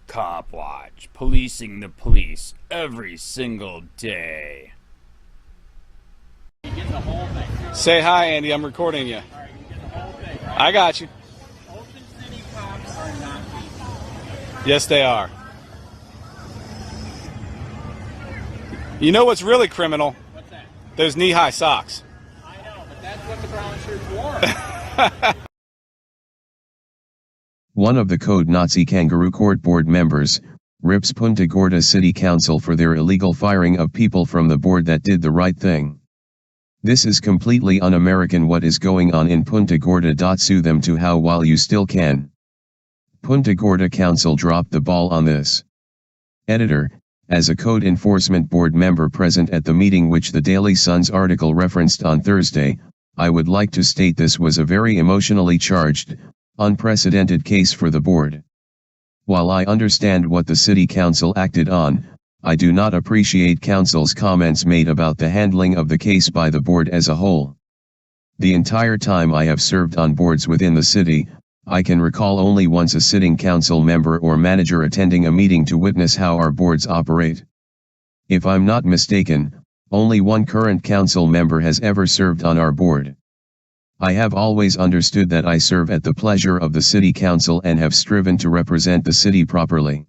COPWATCH, policing the police every single day. Say hi, Andy. I'm recording you. Alright, you get the whole thing, right? I got you. Ocean City cops are not people. Yes, they are. You know what's really criminal? What's that? Those knee-high socks. I know, but that's what the brown shirts wore. One of the Code Nazi Kangaroo Court board members rips Punta Gorda City Council for their illegal firing of people from the board that did the right thing. This is completely un-American. What is going on in Punta Gorda? Sue them to how while you still can. Punta Gorda Council dropped the ball on this. Editor, as a Code Enforcement Board member present at the meeting which the Daily Sun's article referenced on Thursday, I would like to state this was a very emotionally charged, unprecedented case for the board. While I understand what the City Council acted on, I do not appreciate Council's comments made about the handling of the case by the board as a whole. The entire time I have served on boards within the city, I can recall only once a sitting council member or manager attending a meeting to witness how our boards operate. If I'm not mistaken, only one current council member has ever served on our board. I have always understood that I serve at the pleasure of the City Council and have striven to represent the city properly.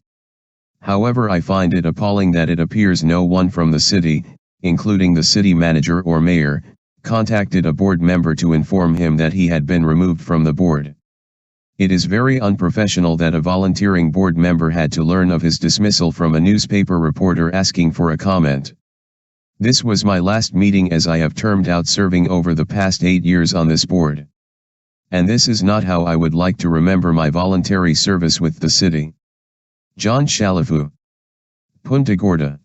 However, I find it appalling that it appears no one from the city, including the city manager or mayor, contacted a board member to inform him that he had been removed from the board. It is very unprofessional that a volunteering board member had to learn of his dismissal from a newspaper reporter asking for a comment. This was my last meeting as I have termed out serving over the past 8 years on this board. And this is not how I would like to remember my voluntary service with the city. John Shalafu. Punta Gorda.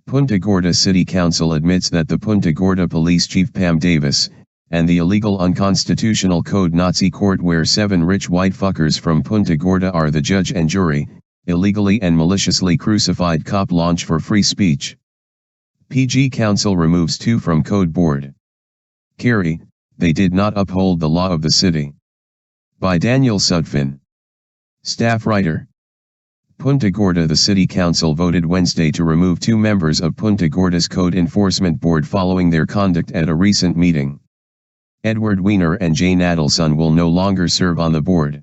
Punta Gorda City Council admits that the Punta Gorda Police Chief Pam Davis, and the illegal unconstitutional Code Nazi court where 7 rich white fuckers from Punta Gorda are the judge and jury, illegally and maliciously crucified cop launch for free speech. PG Council removes 2 from Code Board. Kerry, they did not uphold the law of the city. By Daniel Sudfin. Staff writer. Punta Gorda. The City Council voted Wednesday to remove 2 members of Punta Gorda's Code Enforcement Board following their conduct at a recent meeting. Edward Weiner and Jane Adelson will no longer serve on the board.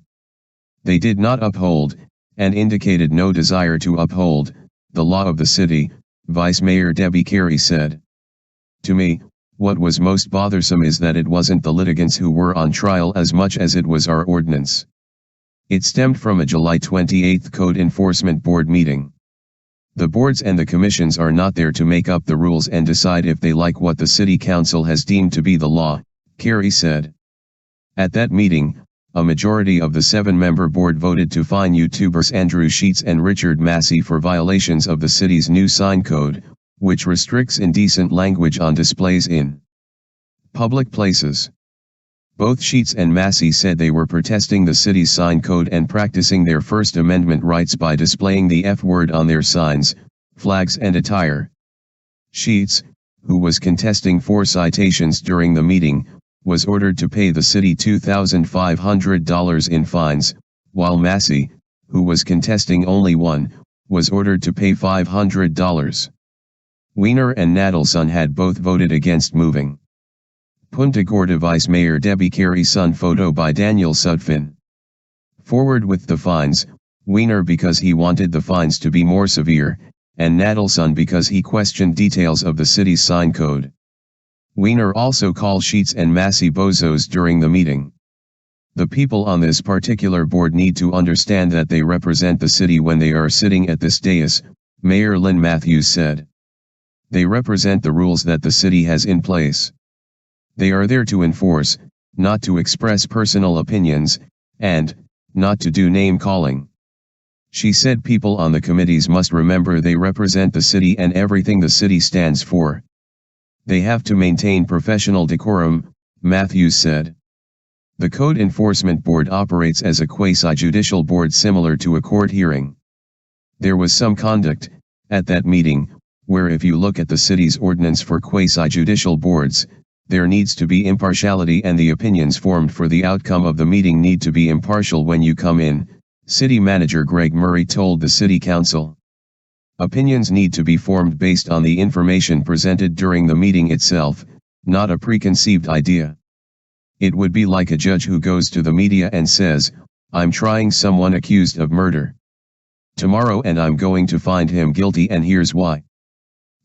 They did not uphold, and indicated no desire to uphold, the law of the city, Vice Mayor Debbie Carey said. To me, what was most bothersome is that it wasn't the litigants who were on trial as much as it was our ordinance. It stemmed from a July 28 Code Enforcement Board meeting. The boards and the commissions are not there to make up the rules and decide if they like what the City Council has deemed to be the law, Carey said. At that meeting, a majority of the 7-member board voted to fine YouTubers Andrew Sheets and Richard Massey for violations of the city's new sign code, which restricts indecent language on displays in public places. Both Sheets and Massey said they were protesting the city's sign code and practicing their First Amendment rights by displaying the F word on their signs, flags and attire. Sheets, who was contesting 4 citations during the meeting, was ordered to pay the city $2,500 in fines, while Massey, who was contesting only 1, was ordered to pay $500. Weiner and Nadelson had both voted against moving. Punta Gorda Vice Mayor Debbie Carey. Son photo by Daniel Sudfin. Forward with the fines, Weiner because he wanted the fines to be more severe, and Nadelson because he questioned details of the city's sign code. Weiner also called Sheets and Massey bozos during the meeting. The people on this particular board need to understand that they represent the city when they are sitting at this dais, Mayor Lynn Matthews said. They represent the rules that the city has in place. They are there to enforce, not to express personal opinions, and not to do name calling. She said people on the committees must remember they represent the city and everything the city stands for. They have to maintain professional decorum, Matthews said. The Code Enforcement Board operates as a quasi-judicial board similar to a court hearing. There was some conduct, at that meeting, where if you look at the city's ordinance for quasi-judicial boards, There needs to be impartiality and the opinions formed for the outcome of the meeting need to be impartial when you come in, City Manager Greg Murray told the City Council. Opinions need to be formed based on the information presented during the meeting itself, not a preconceived idea. It would be like a judge who goes to the media and says, "I'm trying someone accused of murder tomorrow and I'm going to find him guilty and here's why."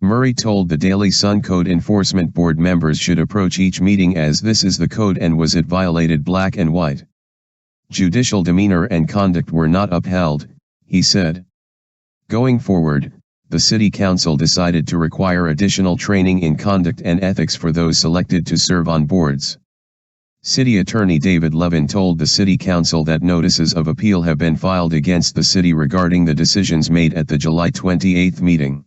Murray told the Daily Sun Code Enforcement Board members should approach each meeting as this is the code and was it violated black and white. Judicial demeanor and conduct were not upheld, he said. Going forward, the City Council decided to require additional training in conduct and ethics for those selected to serve on boards. City Attorney David Levin told the City Council that notices of appeal have been filed against the city regarding the decisions made at the July 28 meeting.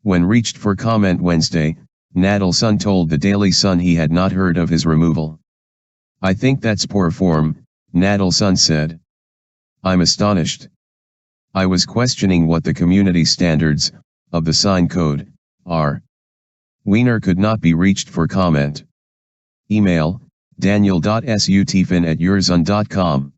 When reached for comment Wednesday, Nadelson told the Daily Sun he had not heard of his removal. "I think that's poor form," Nadelson said. "I'm astonished. I was questioning what the community standards, of the sign code, are." Wiener could not be reached for comment. Email, daniel.sutphin@yourzone.com.